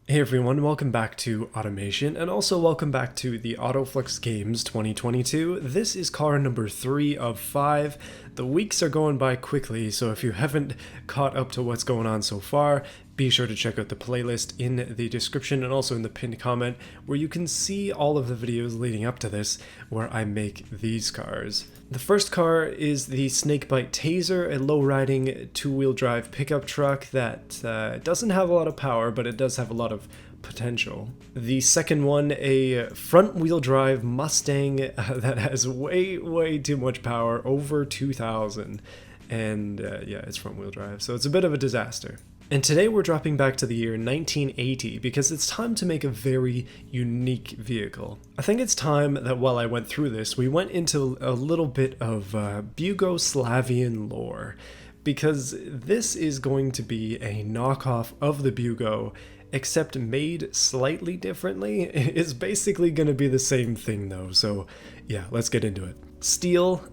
Hey everyone, welcome back to Automation, and also welcome back to the AutoFlux Games 2022. This is car number 3 of 5. The weeks are going by quickly, so if you haven't caught up to what's going on so far, be sure to check out the playlist in the description and also in the pinned comment, where you can see all of the videos leading up to this, where I make these cars. The first car is the Snakebite Taser, a low-riding two-wheel drive pickup truck that doesn't have a lot of power, but it does have a lot of potential. The second one, a front-wheel drive Mustang that has way too much power, over 2,000, and yeah, it's front-wheel drive, so it's a bit of a disaster. And today we're dropping back to the year 1980 because it's time to make a very unique vehicle. I think it's time that while I went through this, we went into a little bit of Bugoslavian lore, because this is going to be a knockoff of the Bugo, except made slightly differently. It's basically going to be the same thing though, so yeah, let's get into it. Steel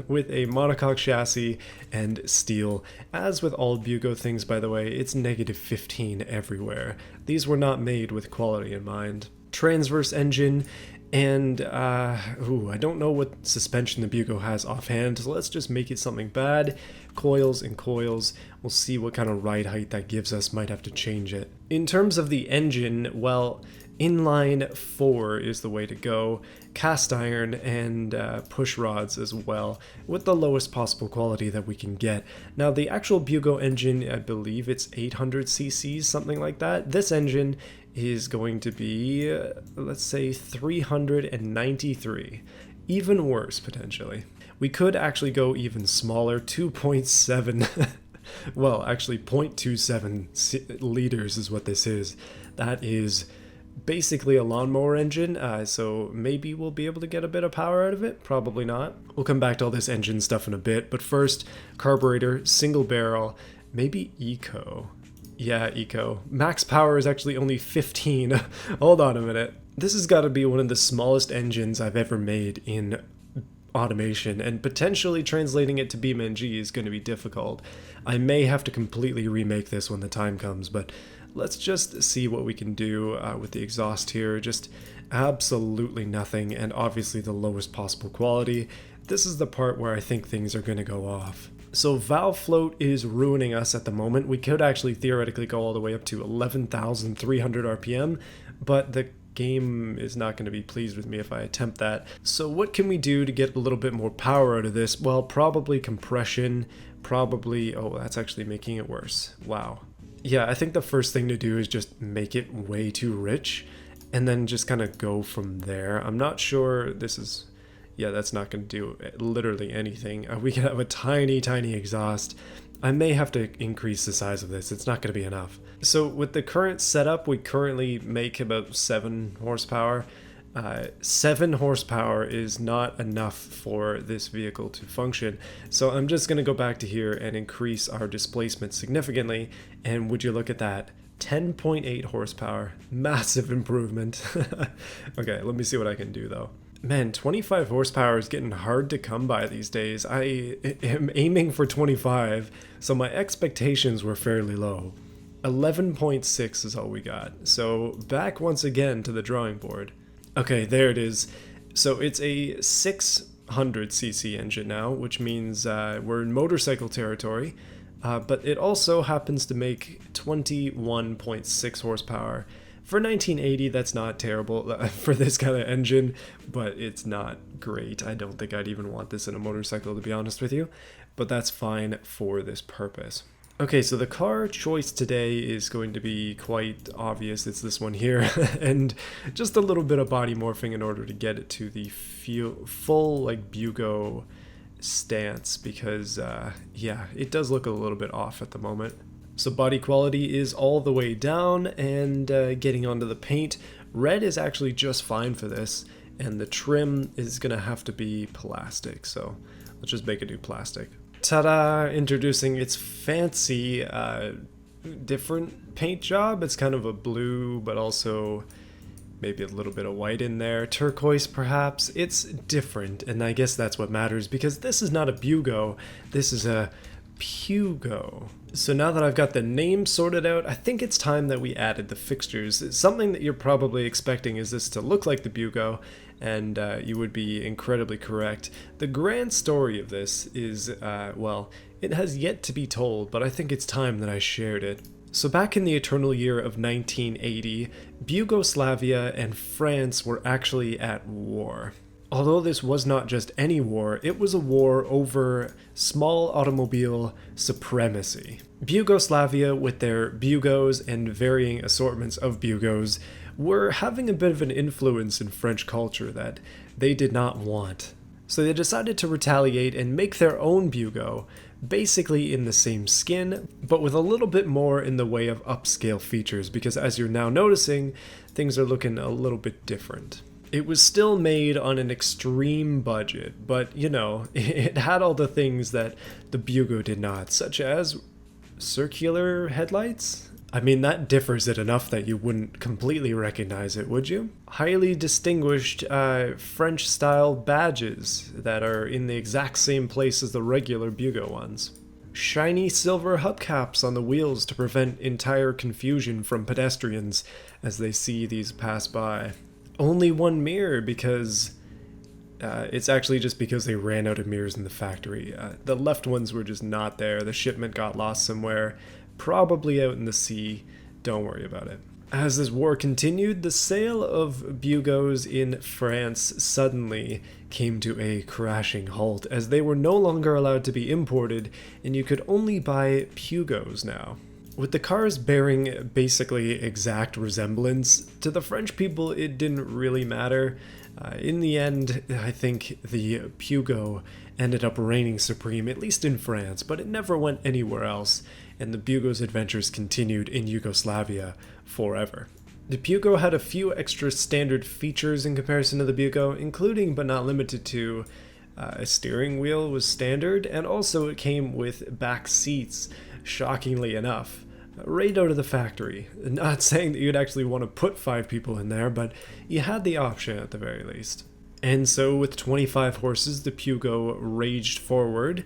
with a monocoque chassis and steel. As with all Bugo things, by the way, it's -15 everywhere. These were not made with quality in mind. Transverse engine, and I don't know what suspension the Bugo has offhand, so let's just make it something bad. Coils and coils. We'll see what kind of ride height that gives us. Might have to change it. In terms of the engine, well, inline 4 is the way to go. Cast iron and push rods as well, with the lowest possible quality that we can get. Now the actual Bugo engine, I believe it's 800 cc's, something like that. This engine is going to be, let's say 393. Even worse, potentially. We could actually go even smaller, 2.7. Well, actually 0.27 liters is what this is. That is basically a lawnmower engine, so maybe we'll be able to get a bit of power out of it, probably not. We'll come back to all this engine stuff in a bit, but first, carburetor, single barrel, maybe eco. Yeah, eco. Max power is actually only 15. Hold on a minute. This has got to be one of the smallest engines I've ever made in automation, and potentially translating it to BeamNG is going to be difficult. I may have to completely remake this when the time comes, but let's just see what we can do with the exhaust here. Just absolutely nothing, and obviously the lowest possible quality. This is the part where I think things are going to go off. So valve float is ruining us at the moment. We could actually theoretically go all the way up to 11,300 RPM, but the game is not going to be pleased with me if I attempt that. So what can we do to get a little bit more power out of this? Well, probably compression, probably... Oh, that's actually making it worse. Wow. Yeah, I think the first thing to do is just make it way too rich, and then just kind of go from there. I'm not sure this is... Yeah, that's not going to do literally anything. We can have a tiny exhaust. I may have to increase the size of this. It's not going to be enough. So with the current setup, we currently make about 7 horsepower. 7 horsepower is not enough for this vehicle to function. So I'm just going to go back to here and increase our displacement significantly. And would you look at that? 10.8 horsepower. Massive improvement. Okay, let me see what I can do though. Man, 25 horsepower is getting hard to come by these days. I am aiming for 25, so my expectations were fairly low. 11.6 is all we got. So back once again to the drawing board. Okay, there it is. So it's a 600cc engine now, which means we're in motorcycle territory, but it also happens to make 21.6 horsepower. For 1980, that's not terrible for this kind of engine, but it's not great. I don't think I'd even want this in a motorcycle, to be honest with you, but that's fine for this purpose. Okay, so the car choice today is going to be quite obvious. It's this one here, and just a little bit of body morphing in order to get it to the full like Bugo stance, because yeah, it does look a little bit off at the moment. So body quality is all the way down, and getting onto the paint. Red is actually just fine for this, and the trim is gonna have to be plastic, so let's just make it do plastic. Ta-da! Introducing its fancy different paint job. It's kind of a blue, but also maybe a little bit of white in there. Turquoise, perhaps. It's different, and I guess that's what matters, because this is not a Bugo. This is a Pugo. So now that I've got the name sorted out, I think it's time that we added the fixtures. Something that you're probably expecting is this to look like the Bugo, and you would be incredibly correct. The grand story of this is, well, it has yet to be told, but I think it's time that I shared it. So back in the eternal year of 1980, Yugoslavia and France were actually at war. Although this was not just any war, it was a war over small automobile supremacy. Yugoslavia, with their Bugos and varying assortments of Bugos, were having a bit of an influence in French culture that they did not want. So they decided to retaliate and make their own Bugo, basically in the same skin, but with a little bit more in the way of upscale features, because as you're now noticing, things are looking a little bit different. It was still made on an extreme budget, but you know, it had all the things that the Bugo did not, such as circular headlights. I mean, that differs it enough that you wouldn't completely recognize it, would you? Highly distinguished French-style badges that are in the exact same place as the regular Bugo ones. Shiny silver hubcaps on the wheels to prevent entire confusion from pedestrians as they see these pass by. Only one mirror because it's actually just because they ran out of mirrors in the factory. The left ones were just not there. The shipment got lost somewhere, probably out in the sea. Don't worry about it. As this war continued, the sale of Bugos in France suddenly came to a crashing halt, as they were no longer allowed to be imported, and you could only buy Pugos now. With the cars bearing basically exact resemblance, to the French people it didn't really matter. In the end, I think the Pugo ended up reigning supreme, at least in France, but it never went anywhere else, and the Bugo's adventures continued in Yugoslavia forever. The Pugo had a few extra standard features in comparison to the Bugo, including but not limited to a steering wheel was standard, and also it came with back seats, shockingly enough. Right out of the factory. Not saying that you'd actually want to put 5 people in there, but you had the option at the very least. And so with 25 horses, the Pugo raged forward.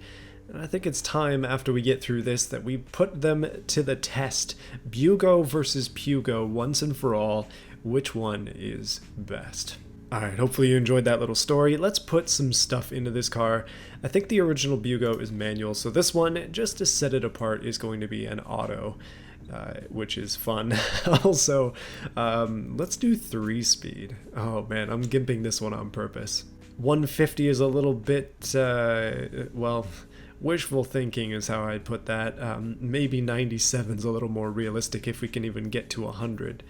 And I think it's time, after we get through this, that we put them to the test. Bugo versus Pugo, once and for all. Which one is best? Alright, hopefully you enjoyed that little story. Let's put some stuff into this car. I think the original Bugo is manual, so this one, just to set it apart, is going to be an auto, which is fun. Also, let's do 3-speed. Oh man, I'm gimping this one on purpose. 150 is a little bit, well, wishful thinking is how I'd put that. Maybe 97 is a little more realistic if we can even get to 100.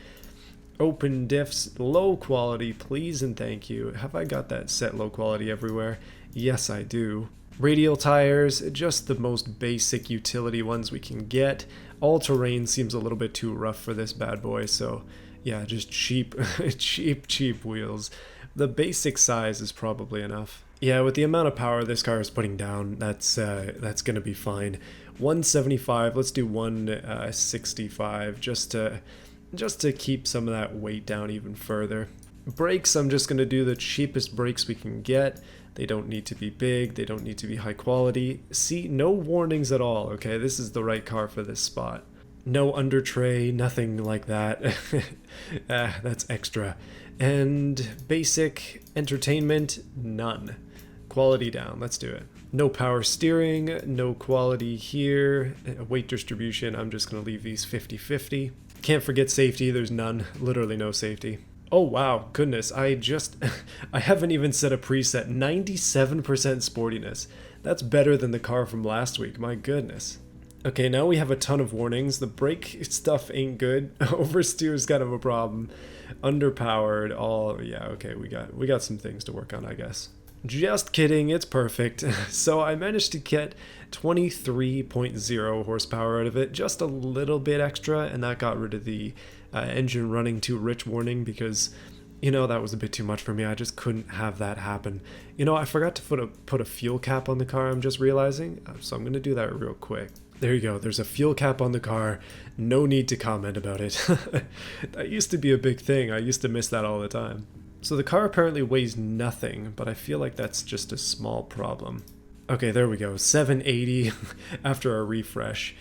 Open diffs, low quality, please and thank you. Have I got that set low quality everywhere? Yes, I do. Radial tires, just the most basic utility ones we can get. All-terrain seems a little bit too rough for this bad boy, so yeah, just cheap, cheap wheels. The basic size is probably enough. Yeah, with the amount of power this car is putting down, that's gonna be fine. 175, let's do 165, just to keep some of that weight down even further. Brakes, I'm just going to do the cheapest brakes we can get. They don't need to be big, they don't need to be high quality. See, no warnings at all, okay? This is the right car for this spot. No under tray, nothing like that. That's extra. And basic entertainment, none. Quality down, let's do it. No power steering, no quality here. Weight distribution, I'm just going to leave these 50-50. Can't forget safety, there's none, literally no safety. Oh wow, goodness, I haven't even set a preset, 97% sportiness. That's better than the car from last week, my goodness. Okay, now we have a ton of warnings. The brake stuff ain't good. Oversteer's kind of a problem. Underpowered, yeah, okay, we got some things to work on, I guess. Just kidding, it's perfect. So I managed to get 23.0 horsepower out of it, just a little bit extra, and that got rid of the engine running too rich warning because, you know, that was a bit too much for me. I just couldn't have that happen. You know, I forgot to put a fuel cap on the car, I'm just realizing, so I'm going to do that real quick. There you go, there's a fuel cap on the car, no need to comment about it. That used to be a big thing, I used to miss that all the time. So the car apparently weighs nothing, but I feel like that's just a small problem. Okay, there we go. 780 after a refresh.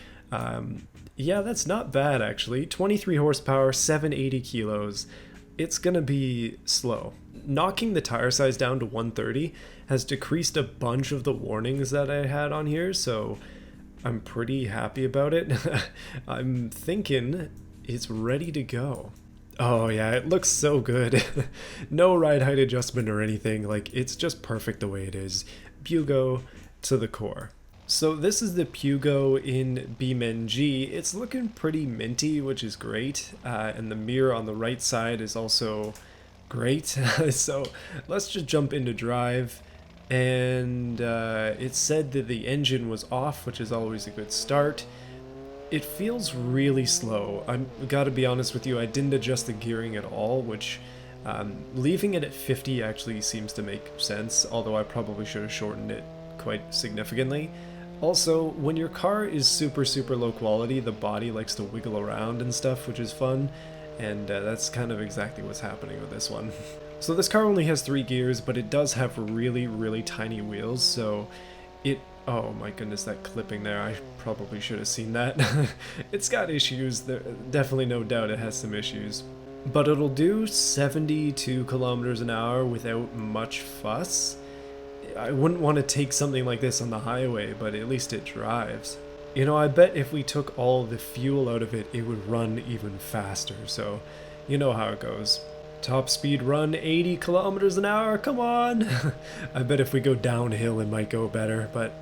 Yeah, that's not bad actually. 23 horsepower, 780 kilos. It's gonna be slow. Knocking the tire size down to 130 has decreased a bunch of the warnings that I had on here, so I'm pretty happy about it. I'm thinking it's ready to go. Oh yeah, it looks so good. No ride height adjustment or anything, like it's just perfect the way it is. Bugo to the core. So this is the Pugo in BeamNG. It's looking pretty minty, which is great, and the mirror on the right side is also great. So let's just jump into drive, and it said that the engine was off, which is always a good start. It feels really slow. I've got to be honest with you, I didn't adjust the gearing at all, which leaving it at 50 actually seems to make sense, although I probably should have shortened it quite significantly. Also, when your car is super low quality, the body likes to wiggle around and stuff, which is fun, and that's kind of exactly what's happening with this one. So this car only has 3 gears, but it does have really tiny wheels, so it... Oh my goodness, that clipping there, I probably should have seen that. It's got issues, there definitely no doubt it has some issues. But it'll do 72 kilometers an hour without much fuss. I wouldn't want to take something like this on the highway, but at least it drives. You know, I bet if we took all the fuel out of it, it would run even faster, so you know how it goes. Top speed run 80 kilometers an hour, come on! I bet if we go downhill it might go better, but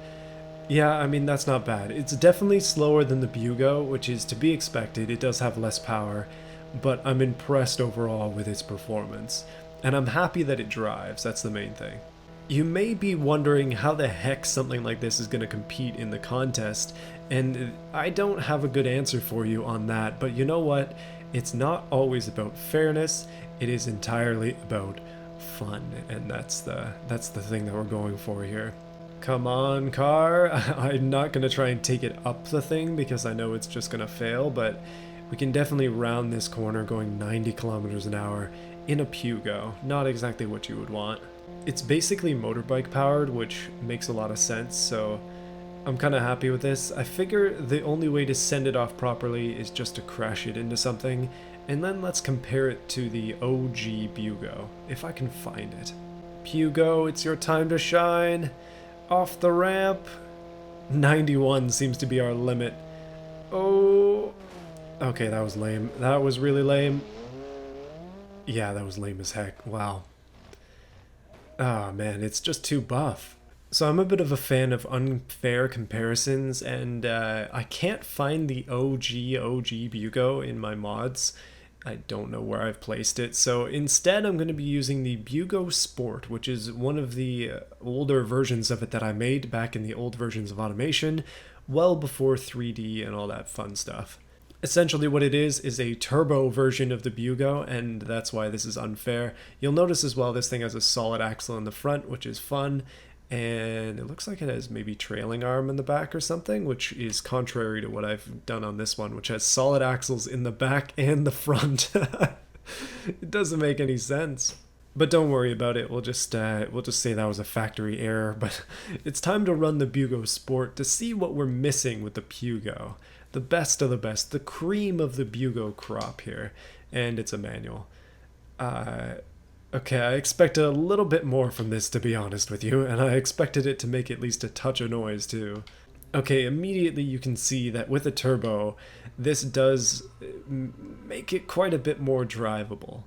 yeah, I mean, that's not bad. It's definitely slower than the Bugo, which is to be expected. It does have less power, but I'm impressed overall with its performance. And I'm happy that it drives, that's the main thing. You may be wondering how the heck something like this is going to compete in the contest, and I don't have a good answer for you on that, but you know what? It's not always about fairness, it is entirely about fun, and that's the thing that we're going for here. Come on, car. I'm not going to try and take it up the thing because I know it's just going to fail, but we can definitely round this corner going 90 kilometers an hour in a Pugo. Not exactly what you would want. It's basically motorbike powered, which makes a lot of sense, so I'm kind of happy with this. I figure the only way to send it off properly is just to crash it into something, and then let's compare it to the OG Bugo, if I can find it. Pugo, it's your time to shine. Off the ramp. 91 seems to be our limit. Oh. Okay, that was lame. That was really lame. Yeah, that was lame as heck. Wow. Ah, man, it's just too buff. So I'm a bit of a fan of unfair comparisons, and I can't find the OG Bugo in my mods. I don't know where I've placed it, so instead I'm going to be using the Bugo Sport, which is one of the older versions of it that I made back in the old versions of Automation, well before 3D and all that fun stuff. Essentially what it is a turbo version of the Bugo, and that's why this is unfair. You'll notice as well this thing has a solid axle in the front, which is fun, and it looks like it has maybe trailing arm in the back or something, which is contrary to what I've done on this one, which has solid axles in the back and the front. It doesn't make any sense. But don't worry about it, we'll just say that was a factory error, but it's time to run the Bugo Sport to see what we're missing with the Pugo. The best of the best, the cream of the Bugo crop here, and it's a manual. Okay, I expected a little bit more from this, to be honest with you, and I expected it to make at least a touch of noise too. Okay, immediately you can see that with a turbo, this does make it quite a bit more drivable,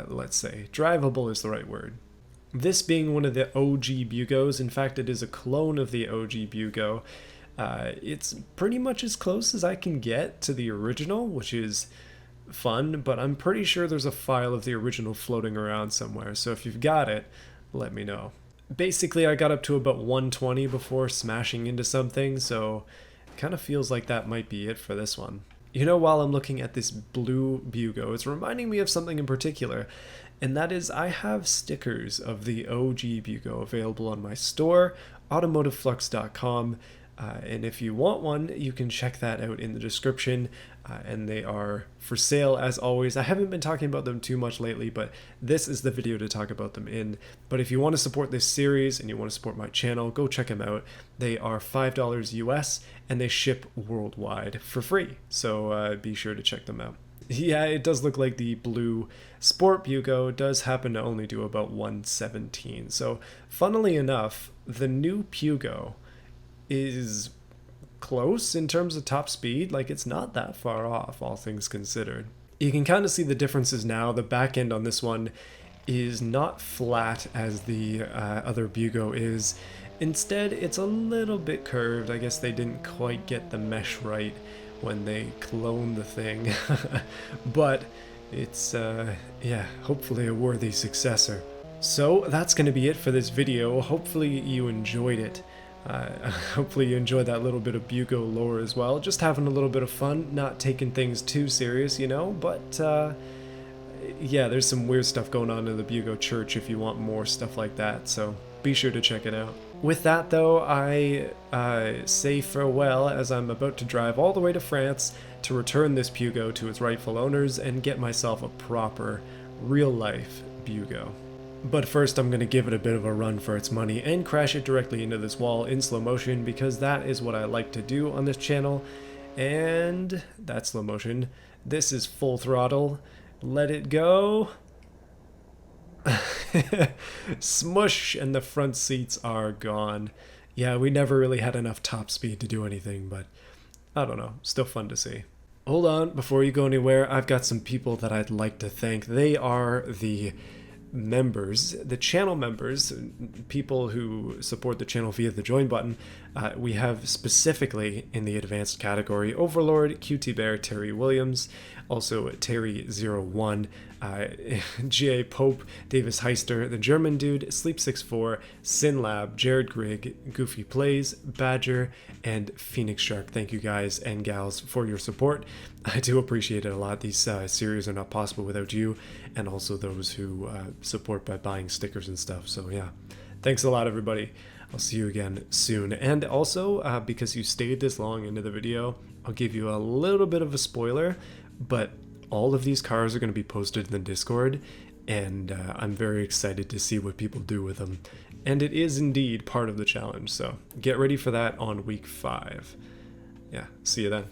let's say. Drivable is the right word. This being one of the OG Bugos, in fact it is a clone of the OG Bugo, it's pretty much as close as I can get to the original, which is fun, but I'm pretty sure there's a file of the original floating around somewhere, so if you've got it, let me know. Basically, I got up to about 120 before smashing into something, so it kind of feels like that might be it for this one. You know, while I'm looking at this blue Bugo, it's reminding me of something in particular, and that is I have stickers of the OG Bugo available on my store, automotiveflux.com. And if you want one, you can check that out in the description. and they are for sale as always. I haven't been talking about them too much lately, but this is the video to talk about them in. But if you want to support this series and you want to support my channel, go check them out. They are $5 US and they ship worldwide for free, so be sure to check them out. Yeah, it does look like the blue Sport Bugo does happen to only do about 117. So funnily enough, the new Pugo is close in terms of top speed. Like, it's not that far off, all things considered. You can kind of see the differences now. The back end on this one is not flat as the other Bugo is. Instead, it's a little bit curved. I guess they didn't quite get the mesh right when they cloned the thing. But it's, yeah, hopefully a worthy successor. So that's going to be it for this video. Hopefully you enjoyed it. Hopefully you enjoyed that little bit of Bugo lore as well. Just having a little bit of fun, not taking things too serious, you know, but yeah, there's some weird stuff going on in the Bugo church if you want more stuff like that, so be sure to check it out. With that though, I say farewell as I'm about to drive all the way to France to return this Pugo to its rightful owners and get myself a proper, real-life Bugo. But first I'm going to give it a bit of a run for its money and crash it directly into this wall in slow motion, because that is what I like to do on this channel. And that's slow motion. This is full throttle. Let it go. Smush, and the front seats are gone. Yeah, we never really had enough top speed to do anything, but I don't know, still fun to see. Hold on, before you go anywhere, I've got some people that I'd like to thank. They are the members, the channel members, people who support the channel via the join button. We have specifically in the advanced category Overlord, QT Bear, Terry Williams, also Terry01, GA Pope, Davis Heister, the German Dude, Sleep64, Sinlab, Jared Grigg, Goofy Plays, Badger, and Phoenix Shark. Thank you guys and gals for your support. I do appreciate it a lot. These series are not possible without you, and also those who support by buying stickers and stuff. So yeah, thanks a lot, everybody. I'll see you again soon. And also, because you stayed this long into the video, I'll give you a little bit of a spoiler, but all of these cars are going to be posted in the Discord, and I'm very excited to see what people do with them. And it is indeed part of the challenge, so get ready for that on week 5. Yeah, see you then.